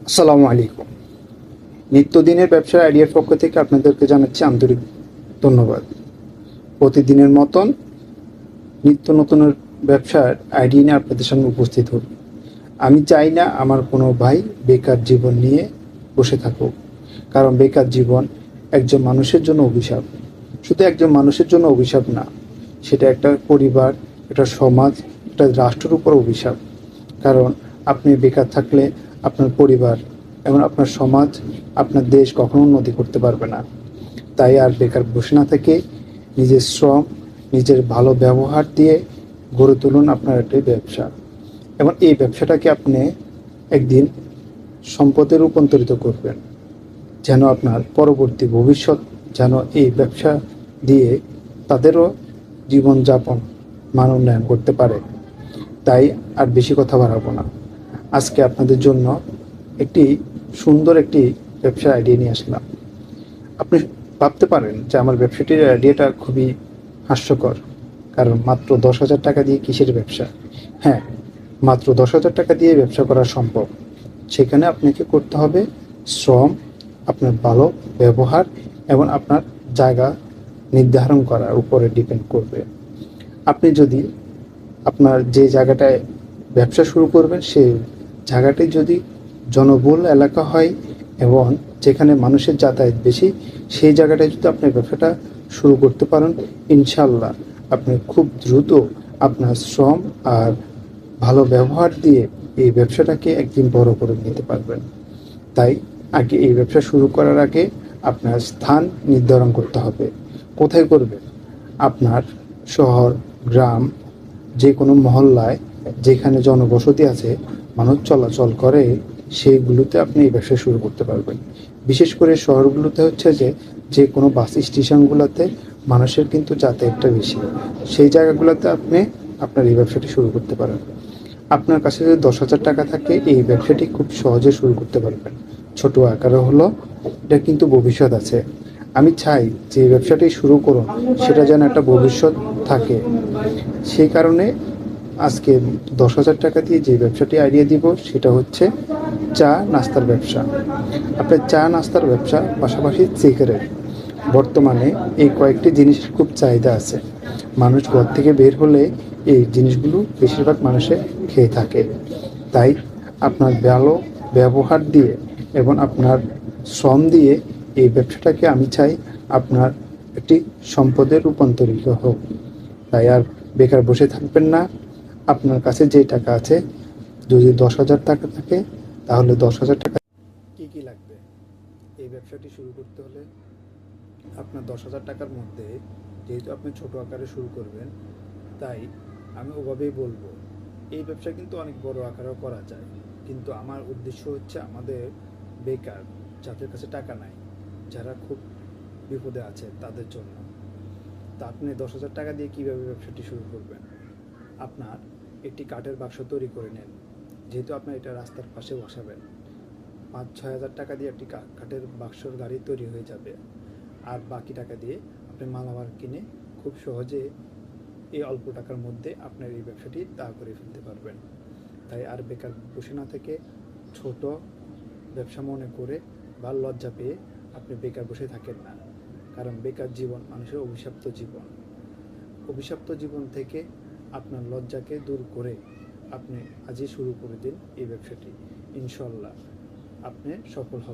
আসসালামু আলাইকুম। নিত্যদিনের ব্যবসার আইডিয়ার পক্ষ থেকে আপনাদেরকে জানাচ্ছি আন্তরিক ধন্যবাদ। প্রতিদিনের মতন নিত্য নতুনের ব্যবসার আইডিয়া নিয়ে আপনাদের সামনে উপস্থিত হই। আমি চাই না আমার কোনো ভাই বেকার জীবন নিয়ে বসে থাকুক, কারণ বেকার জীবন একজন মানুষের জন্য অভিশাপ। শুধু একজন মানুষের জন্য অভিশাপ না, সেটা একটা পরিবার, একটা সমাজ, একটা রাষ্ট্রের উপর অভিশাপ। কারণ আপনি বেকার থাকলে আপনার পরিবার এবং আপনার সমাজ, আপনার দেশ কখনো উন্নতি করতে পারবে না। তাই আর বেকার বসে না থেকে নিজের শ্রম, নিজের ভালো ব্যবহার দিয়ে গড়ে তুলুন আপনার একটি ব্যবসা, এবং এই ব্যবসাটাকে আপনি একদিন সম্পদে রূপান্তরিত করবেন, যেন আপনার পরবর্তী ভবিষ্যৎ যেন এই ব্যবসা দিয়ে তাদেরও জীবনযাপন মান উন্নয়ন করতে পারে। তাই আর বেশি কথা বাড়াবো না। আজকে আপনাদের জন্য একটি সুন্দর একটি ব্যবসার আইডিয়া নিয়ে আসলাম। আপনি ভাবতে পারেন যে আমার ব্যবসাটির আইডিয়াটা খুবই হাস্যকর, কারণ মাত্র 10,000 টাকা দিয়ে কিসের ব্যবসা? হ্যাঁ, মাত্র 10,000 টাকা দিয়ে ব্যবসা করা সম্ভব। সেখানে আপনাকে করতে হবে শ্রম, আপনার ভালো ব্যবহার এবং আপনার জায়গা নির্ধারণ করার উপরে ডিপেন্ড করবে। আপনি যদি আপনার যে জায়গাটায় ব্যবসা শুরু করবেন সেই জায়গাটি যদি জনবহুল এলাকা হয় এবং যেখানে মানুষের যাতায়াত বেশি, সেই জায়গাটায় যদি আপনি ব্যবসাটা শুরু করতে পারেন, ইনশাল্লাহ আপনি খুব দ্রুত আপনার শ্রম আর ভালো ব্যবহার দিয়ে এই ব্যবসাটাকে একদিন বড় করে নিতে পারবেন। তাই আগে এই ব্যবসা শুরু করার আগে আপনার স্থান নির্ধারণ করতে হবে। কোথায় করবেন? আপনার শহর, গ্রাম, যে কোনো মহল্লায় যেখানে জনবসতি আছে, মানুষ চলাচল করে, সেইগুলোতে আপনি এই ব্যবসা শুরু করতে পারবেন। বিশেষ করে শহরগুলোতে হচ্ছে যে যে কোনো বাস স্টেশনগুলোতে মানুষের কিন্তু যাতায়াতটা বেশি। সেই জায়গাগুলোতে আপনি আপনার এই ব্যবসাটি শুরু করতে পারেন। আপনার কাছে যদি 10,000 টাকা থাকে, এই ব্যবসাটি খুব সহজে শুরু করতে পারবেন। ছোট আকারে হলো, এটা কিন্তু ভবিষ্যৎ আছে। আমি চাই যে ব্যবসাটি শুরু করুন, সেটা যেন একটা ভবিষ্যৎ থাকে। সেই কারণে আজকে 10,000 টাকা দিয়ে যে ব্যবসাটি আইডিয়া দিব সেটা হচ্ছে চা নাস্তার ব্যবসা। আপনার চা নাস্তার ব্যবসা, পাশাপাশি সিগারেট। বর্তমানে এই কয়েকটি জিনিসের খুব চাহিদা আছে। মানুষ ঘর থেকে বের হলে এই জিনিসগুলো বেশিরভাগ মানুষে খেয়ে থাকে। তাই আপনার ভালো ব্যবহার দিয়ে এবং আপনার শ্রম দিয়ে এই ব্যবসাটাকে আমি চাই আপনার একটি সম্পদে রূপান্তরিত হোক। তাই আর বেকার বসে থাকবেন না। আপনার কাছে যে টাকা আছে, যদি 10,000 টাকা থাকে, তাহলে 10,000 টাকা কী কী লাগবে এই ব্যবসাটি শুরু করতে হলে? আপনার 10,000 টাকার মধ্যে, যেহেতু আপনি ছোট আকারে শুরু করবেন, তাই আমি ওভাবেই বলবো। এই ব্যবসা কিন্তু অনেক বড় আকারেও করা যায়, কিন্তু আমার উদ্দেশ্য হচ্ছে আমাদের বেকার, যাদের কাছে টাকা নাই, যারা খুব বিপদে আছে তাদের জন্য। তা আপনি 10,000 টাকা দিয়ে কীভাবে ব্যবসাটি শুরু করবেন? আপনার একটি কাঠের বাক্স তৈরি করে নেন। যেহেতু আপনার এটা রাস্তার পাশে বসাবেন, 5-6 হাজার টাকা দিয়ে একটি কাঠের বাক্সর গাড়ি তৈরি হয়ে যাবে। আর বাকি টাকা দিয়ে আপনি মালামাল কিনে খুব সহজে এই অল্প টাকার মধ্যে আপনার এই ব্যবসাটি দাঁড় করে ফেলতে পারবেন। তাই আর বেকার বসে না থেকে ছোট ব্যবসা মনে করে বা লজ্জা পেয়ে আপনি বেকার বসে থাকেন না, কারণ বেকার জীবন মানুষের অভিশপ্ত জীবন। অভিশপ্ত জীবন থেকে আপনার লজ্জাকে দূর করে আপনি আজই শুরু করে দিন এই ব্যবসাটি। ইনশাল্লাহ আপনি সফল হবেন।